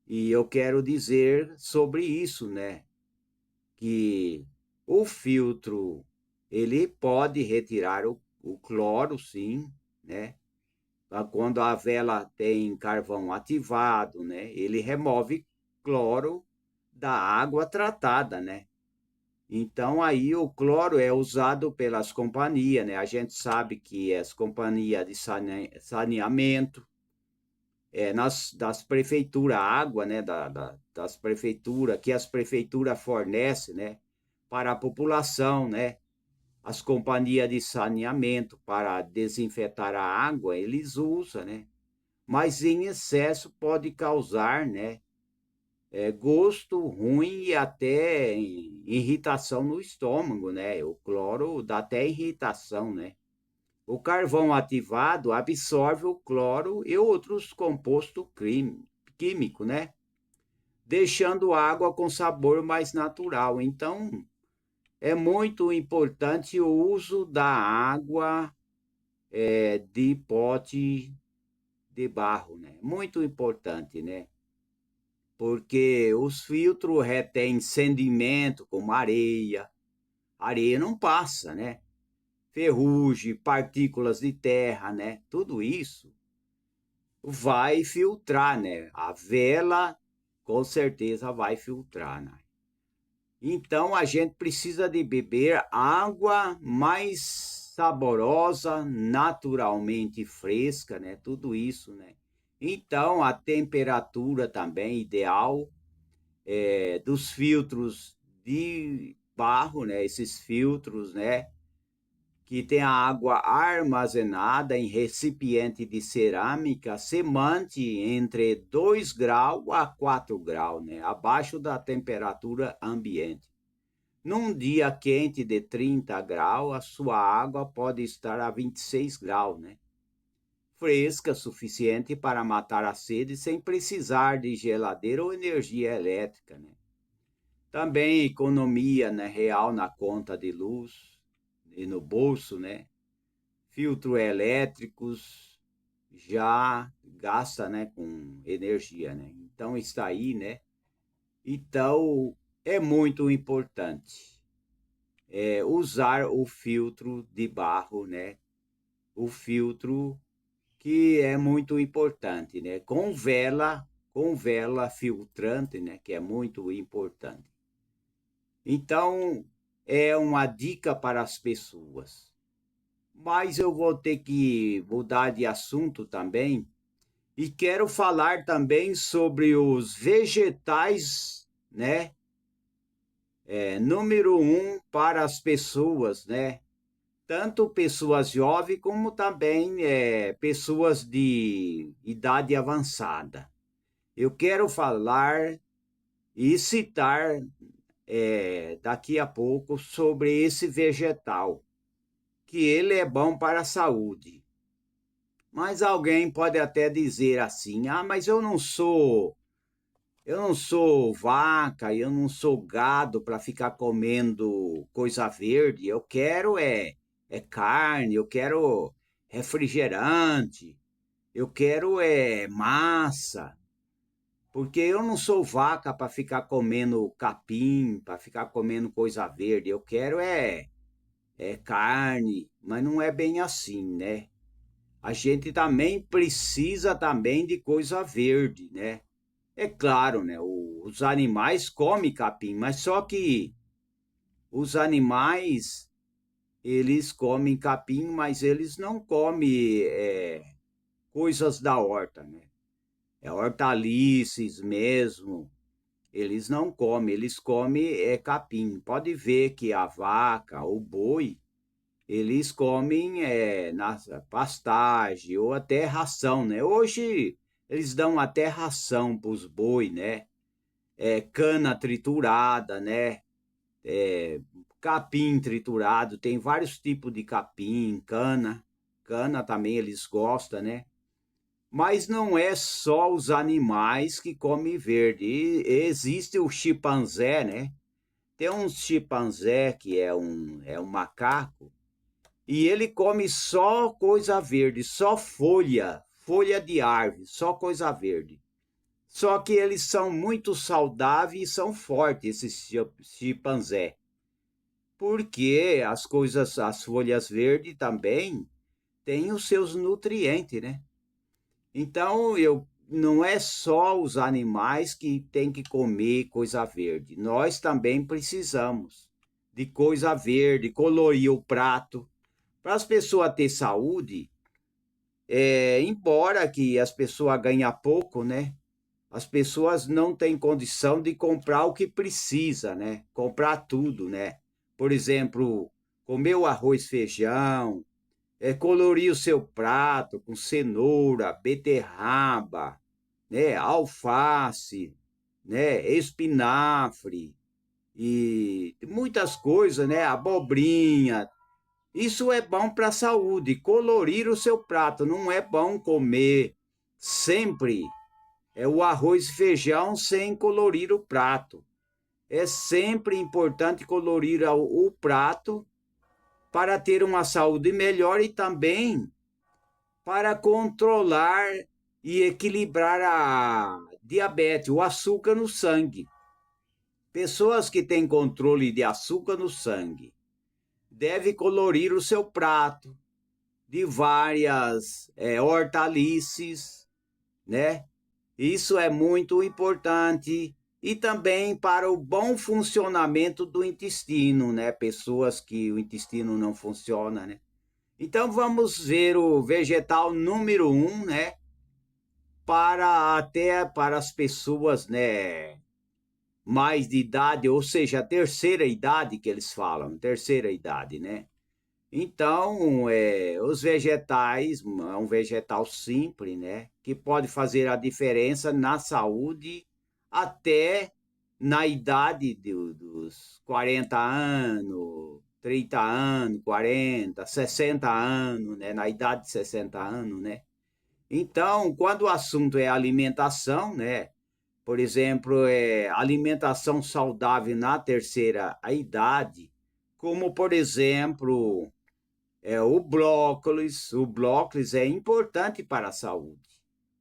e eu quero dizer sobre isso, né? Que o filtro, ele pode retirar o cloro, sim, né? Quando a vela tem carvão ativado, né? Ele remove cloro da água tratada, né? Então, aí o cloro é usado pelas companhias, né? A gente sabe que as companhias de saneamento, das prefeituras, a água, né? Das prefeituras, que as prefeituras fornecem, né? Para a população, né? As companhias de saneamento para desinfetar a água, eles usam, né? Mas em excesso pode causar, né? Gosto ruim e até irritação no estômago, né? O cloro dá até irritação, né? O carvão ativado absorve o cloro e outros compostos químicos, né? Deixando a água com sabor mais natural. Então, é muito importante o uso da água de pote de barro, né? Muito importante, né? Porque os filtros retêm sedimento como areia. Areia não passa, né? Ferrugem, partículas de terra, né? Tudo isso vai filtrar, né? A vela com certeza vai filtrar, né? Então a gente precisa de beber água mais saborosa, naturalmente fresca, né? Tudo isso, né? Então a temperatura também ideal dos filtros de barro, né? Esses filtros, né? Que tem a água armazenada em recipiente de cerâmica, se mantém entre 2 graus a 4 graus, né? Abaixo da temperatura ambiente. Num dia quente de 30 graus, a sua água pode estar a 26 graus, né? Fresca, suficiente para matar a sede sem precisar de geladeira ou energia elétrica, né? Também economia, né, real na conta de luz e no bolso, né? Filtros elétricos já gasta, né, com energia, né? Então está aí, né? Então é muito importante usar o filtro de barro, né? O filtro que é muito importante, né? Com vela filtrante, né? Que é muito importante. Então, é uma dica para as pessoas. mas eu vou ter que mudar de assunto também. E quero falar também sobre os vegetais, né? Número um para as pessoas, né? Tanto pessoas jovens como também pessoas de idade avançada. Eu quero falar e citar daqui a pouco sobre esse vegetal, que ele é bom para a saúde. Mas alguém pode até dizer assim: "Ah, mas eu não sou vaca, eu não sou gado para ficar comendo coisa verde. Eu quero carne, eu quero refrigerante, eu quero massa, porque eu não sou vaca para ficar comendo capim, para ficar comendo coisa verde. Eu quero carne, mas não é bem assim, né? A gente também precisa também de coisa verde, né? É claro, né? Os animais comem capim, mas só que os animais, eles comem capim, mas eles não comem coisas da horta, né? É hortaliças mesmo. Eles não comem, eles comem capim. Pode ver que a vaca, o boi, eles comem na pastagem ou até ração, né? Hoje eles dão até ração para os boi, né? Cana triturada, né? Capim triturado, tem vários tipos de capim, cana. Cana também eles gostam, né? Mas não é só os animais que comem verde. Existe o chimpanzé, né? Tem um chimpanzé que é um macaco, e ele come só coisa verde, só folha de árvore, só coisa verde. Só que eles são muito saudáveis e são fortes, esses chimpanzé. Porque as folhas verdes também têm os seus nutrientes, né? Então, não é só os animais que têm que comer coisa verde. Nós também precisamos de coisa verde, colorir o prato. Para as pessoas ter saúde, embora que as pessoas ganhem pouco, né? As pessoas não têm condição de comprar o que precisa, né? Comprar tudo, né? Por exemplo, comer o arroz, feijão, colorir o seu prato com cenoura, beterraba, né? Alface, né? Espinafre e muitas coisas, né? Abobrinha. Isso é bom para a saúde, colorir o seu prato. Não é bom comer sempre o arroz e feijão sem colorir o prato. É sempre importante colorir o prato para ter uma saúde melhor e também para controlar e equilibrar a diabetes, o açúcar no sangue. Pessoas que têm controle de açúcar no sangue devem colorir o seu prato de várias hortaliças, né? Isso é muito importante e também para o bom funcionamento do intestino, né? Pessoas que o intestino não funciona, né? Então vamos ver o vegetal número um, né? Para as pessoas, né? Mais de idade, ou seja, a terceira idade que eles falam, terceira idade, né? Então, os vegetais, é um vegetal simples, né? Que pode fazer a diferença na saúde até na idade dos 40 anos, 30 anos, 40, 60 anos, né? Na idade de 60 anos, né? Então, quando o assunto é alimentação, né? Por exemplo, alimentação saudável na terceira idade, como, por exemplo, o brócolis é importante para a saúde.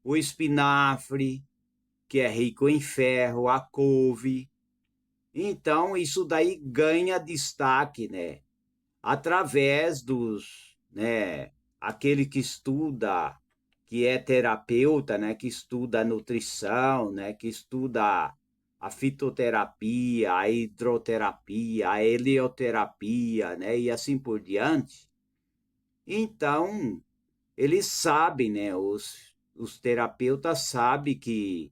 O espinafre, que é rico em ferro, a couve. Então, isso daí ganha destaque, né? Através né? Aquele que estuda, que é terapeuta, né? Que estuda a nutrição, né? Que estuda a fitoterapia, a hidroterapia, a helioterapia, né? E assim por diante. Então, eles sabem, né? Os terapeutas sabem que,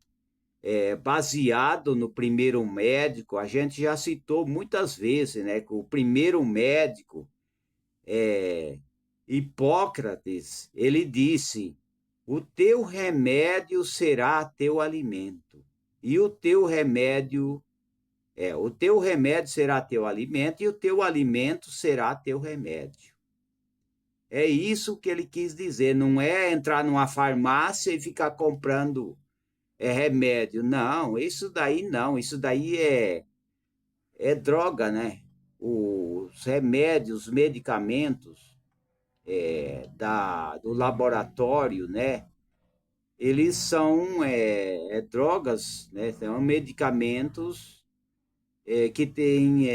baseado no primeiro médico, a gente já citou muitas vezes, né? Que o primeiro médico, Hipócrates, ele disse: o teu remédio será teu alimento. E o teu remédio será teu alimento, e o teu alimento será teu remédio. É isso que ele quis dizer, não é entrar numa farmácia e ficar comprando remédio. Não, isso daí não, isso daí é droga, né? Os remédios, os medicamentos do laboratório, né? Eles são drogas, né? São medicamentos que têm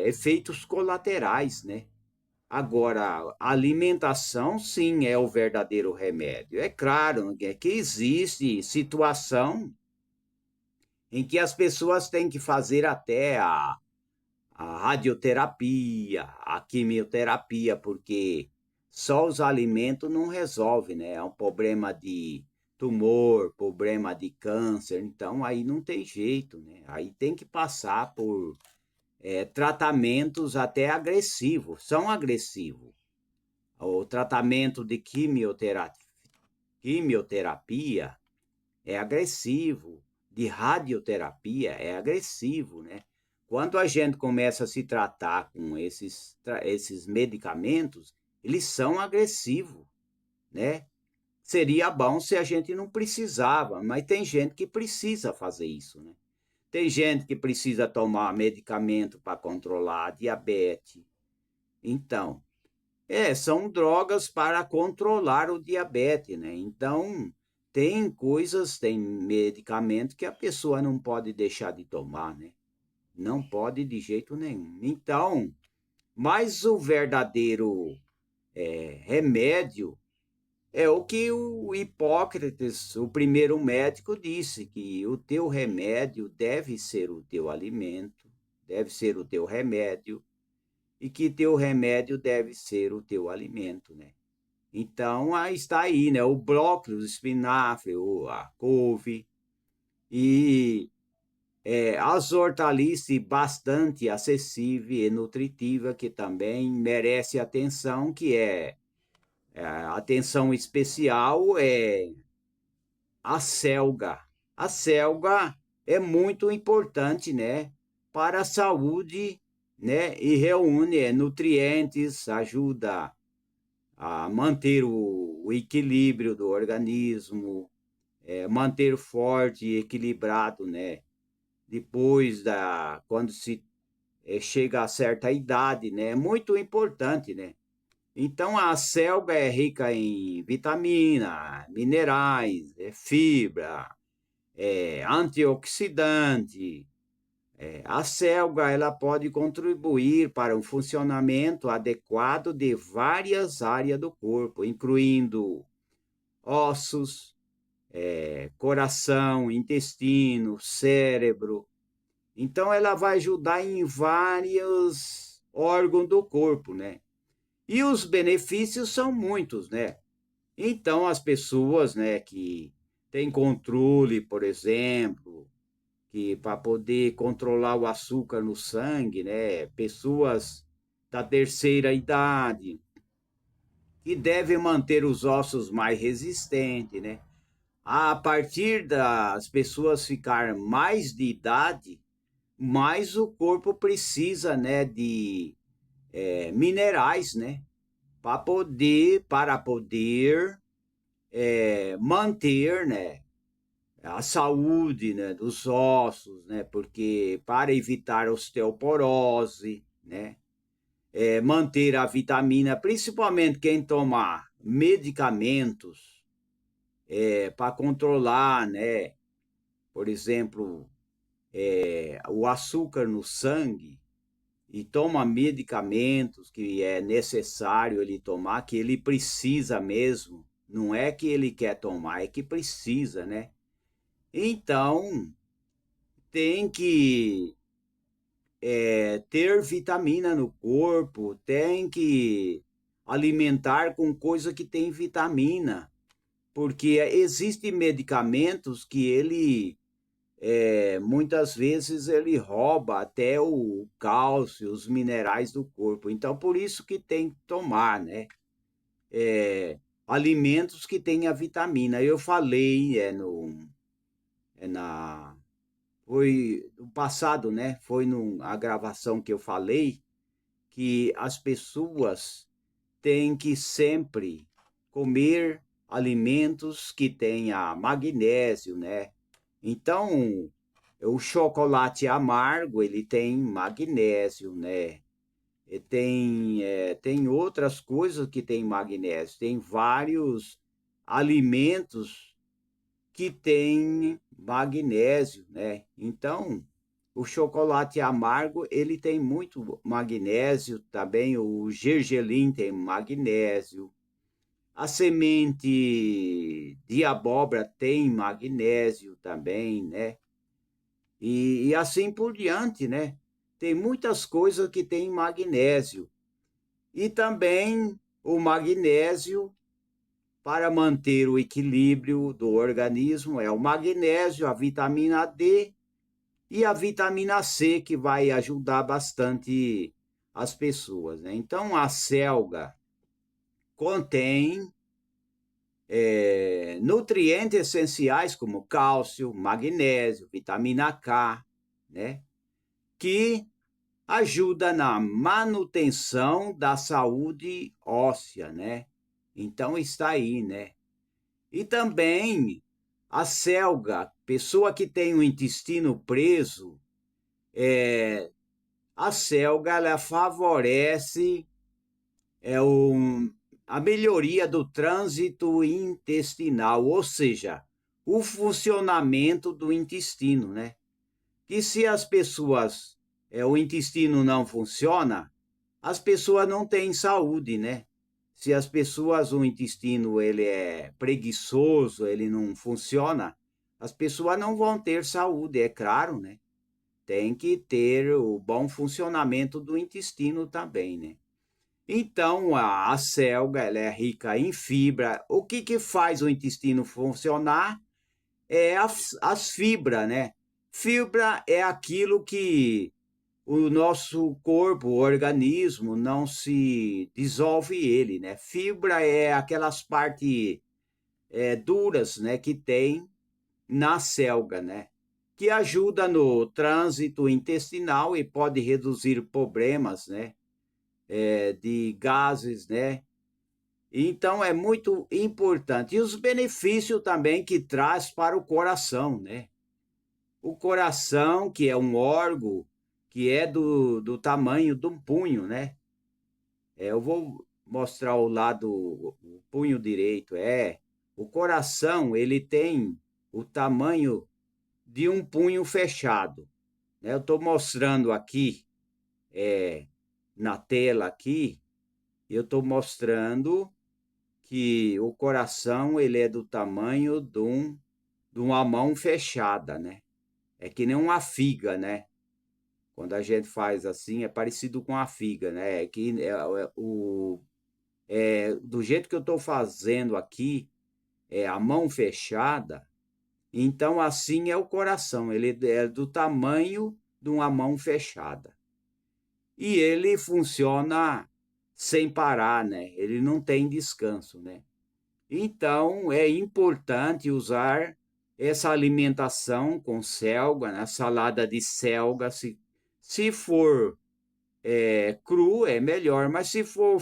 efeitos colaterais, né? Agora, a alimentação, sim, é o verdadeiro remédio. É claro que existe situação em que as pessoas têm que fazer até a radioterapia, a quimioterapia, porque só os alimentos não resolvem, né? É um problema de tumor, problema de câncer, então aí não tem jeito, né? Aí tem que passar por tratamentos até agressivos, são agressivos. O tratamento de quimioterapia é agressivo, de radioterapia é agressivo, né? Quando a gente começa a se tratar com esses medicamentos, eles são agressivos, né? Seria bom se a gente não precisava, mas tem gente que precisa fazer isso, né? Tem gente que precisa tomar medicamento para controlar a diabetes. Então, são drogas para controlar o diabetes, né? Então, tem coisas, tem medicamento que a pessoa não pode deixar de tomar, né? Não pode de jeito nenhum. Então, mas o verdadeiro remédio é o que o Hipócrates, o primeiro médico, disse, que o teu remédio deve ser o teu alimento, deve ser o teu remédio, e que teu remédio deve ser o teu alimento, né? Então, aí está aí, né? O brócolis, o espinafre, a couve e as hortaliças bastante acessível e nutritiva que também merece atenção, que atenção especial é a selga. A selga é muito importante, né, para a saúde, né, e reúne nutrientes, ajuda a manter o equilíbrio do organismo, manter forte e equilibrado, né? Depois quando se chega a certa idade, né? É muito importante, né? Então a selga é rica em vitamina, minerais, fibra, antioxidante. A selga ela pode contribuir para o funcionamento adequado de várias áreas do corpo, incluindo ossos, coração, intestino, cérebro. Então, ela vai ajudar em vários órgãos do corpo, né? E os benefícios são muitos, né? Então, as pessoas, né, que têm controle, por exemplo, que para poder controlar o açúcar no sangue, né? Pessoas da terceira idade, que devem manter os ossos mais resistentes, né? A partir das pessoas ficar mais de idade, mais o corpo precisa, né, de minerais, né, para poder manter, né, a saúde, né, dos ossos, né, porque para evitar osteoporose, né, manter a vitamina, principalmente quem toma medicamentos para controlar, né, por exemplo, o açúcar no sangue e toma medicamentos que é necessário ele tomar, que ele precisa mesmo, não é que ele quer tomar, é que precisa, né? Então, tem que ter vitamina no corpo, tem que alimentar com coisa que tem vitamina, porque existem medicamentos que muitas vezes ele rouba até o cálcio, os minerais do corpo. Então, por isso que tem que tomar, né? Alimentos que tenham vitamina. Eu falei na foi no passado, né? Foi a gravação que eu falei que as pessoas têm que sempre comer alimentos que tenha magnésio, né? Então, o chocolate amargo, ele tem magnésio, né? E tem outras coisas que tem magnésio. Tem vários alimentos que têm magnésio, né? Então, o chocolate amargo, ele tem muito magnésio, também o gergelim tem magnésio, a semente de abóbora tem magnésio também, né? E assim por diante, né? Tem muitas coisas que têm magnésio. E também o magnésio, para manter o equilíbrio do organismo, é o magnésio, a vitamina D e a vitamina C, que vai ajudar bastante as pessoas, né? Então, a selga contém nutrientes essenciais como cálcio, magnésio, vitamina K, né? Que ajuda na manutenção da saúde óssea, né? Então está aí, né? E também a selga, pessoa que tem o intestino preso, a selga ela favorece é, um, a melhoria do trânsito intestinal, ou seja, o funcionamento do intestino, né? Que se as pessoas, o intestino não funciona, as pessoas não têm saúde, né? Se as pessoas, o intestino ele é preguiçoso, ele não funciona, as pessoas não vão ter saúde, é claro, né? Tem que ter o bom funcionamento do intestino também, né? Então, a selga, ela é rica em fibra. O que faz o intestino funcionar? As fibras, né? Fibra é aquilo que o nosso corpo, o organismo, não se dissolve ele, né? Fibra é aquelas partes duras, né, que tem na selga, né? Que ajuda no trânsito intestinal e pode reduzir problemas, né? De gases, né? Então é muito importante. E os benefícios também que traz para o coração, né? O coração, que é um órgão que é do tamanho de um punho, né? Eu vou mostrar o punho direito. O coração, ele tem o tamanho de um punho fechado, né? Eu estou mostrando aqui, na tela aqui, eu estou mostrando que o coração, ele é do tamanho de uma mão fechada, né? É que nem uma figa, né? Quando a gente faz assim, é parecido com a figa, né? Do jeito que eu estou fazendo aqui, é a mão fechada, então assim é o coração, ele é do tamanho de uma mão fechada. E ele funciona sem parar, né? Ele não tem descanso, né? Então é importante usar essa alimentação com selga, né? Salada de selga, se for cru é melhor, mas se for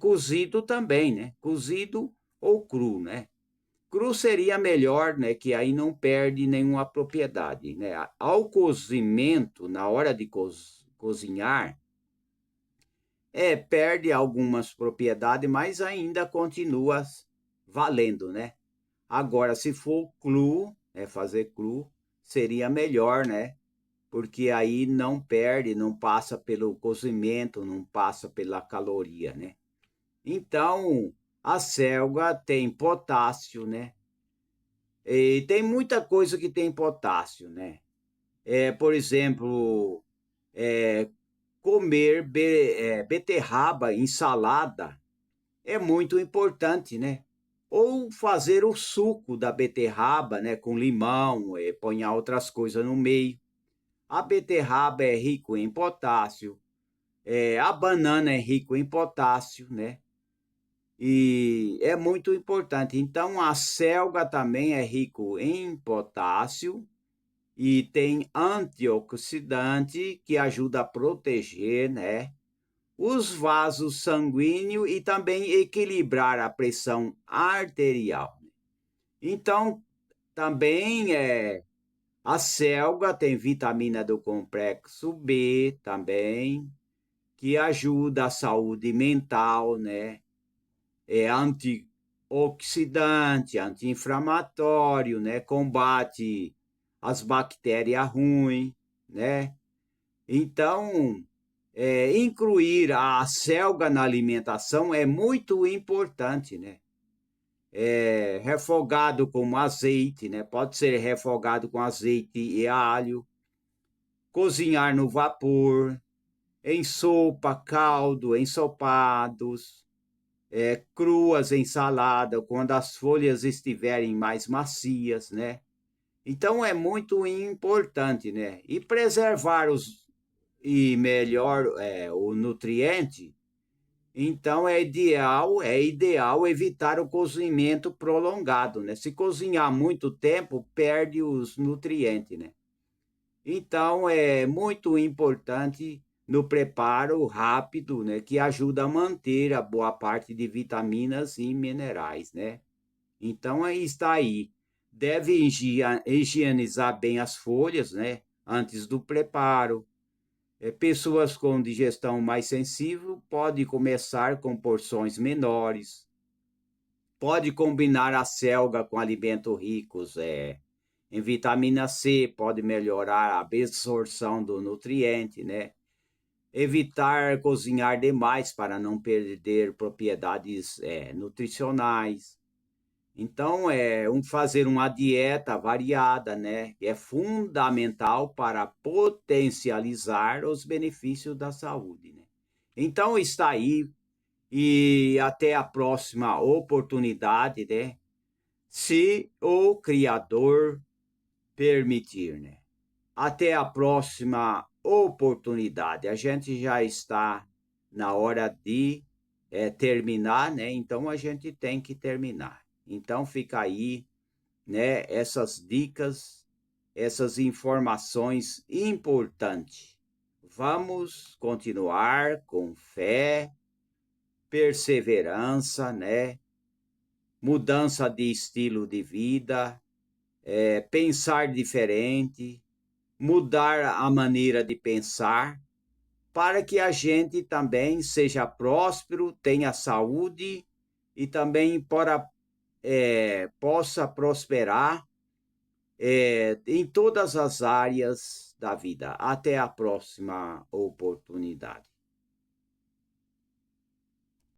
cozido também, né? Cozido ou cru, né? Cru seria melhor, né? Que aí não perde nenhuma propriedade, né? Ao cozimento, na hora de cozinhar, perde algumas propriedades, mas ainda continua valendo, né? Agora, se for cru, fazer cru, seria melhor, né? Porque aí não perde, não passa pelo cozimento, não passa pela caloria, né? Então, a selga tem potássio, né? E tem muita coisa que tem potássio, né? Por exemplo, comer beterraba em salada, é muito importante, né? Ou fazer o suco da beterraba, né, com limão, põe outras coisas no meio. A beterraba é rico em potássio, a banana é rico em potássio, né? E é muito importante. Então, a selga também é rico em potássio e tem antioxidante que ajuda a proteger, né, os vasos sanguíneos e também equilibrar a pressão arterial. Então, também a selga tem vitamina do complexo B também, que ajuda a saúde mental, né? É antioxidante, anti-inflamatório, né? Combate as bactérias ruins, né? Então, incluir a selga na alimentação é muito importante, né? Refogado com azeite, né? Pode ser refogado com azeite e alho, cozinhar no vapor, em sopa, caldo, ensopados, cruas em salada, quando as folhas estiverem mais macias, né? Então é muito importante, né? E preservar e melhor o nutriente. Então é ideal evitar o cozimento prolongado, né? Se cozinhar muito tempo, perde os nutrientes, né? Então é muito importante no preparo rápido, né, que ajuda a manter a boa parte de vitaminas e minerais, né? Então aí está aí. Deve higienizar bem as folhas, né, antes do preparo. Pessoas com digestão mais sensível podem começar com porções menores. Pode combinar a selga com alimentos ricos em vitamina C, pode melhorar a absorção do nutriente, né? Evitar cozinhar demais para não perder propriedades nutricionais. Então, fazer uma dieta variada, né? É fundamental para potencializar os benefícios da saúde, né? Então, está aí e até a próxima oportunidade, né? Se o Criador permitir, né? Até a próxima oportunidade. A gente já está na hora de terminar, né? Então a gente tem que terminar. Então fica aí, né? Essas dicas, essas informações importantes. Vamos continuar com fé, perseverança, né? Mudança de estilo de vida, pensar diferente, mudar a maneira de pensar, para que a gente também seja próspero, tenha saúde e também possa prosperar em todas as áreas da vida. Até a próxima oportunidade.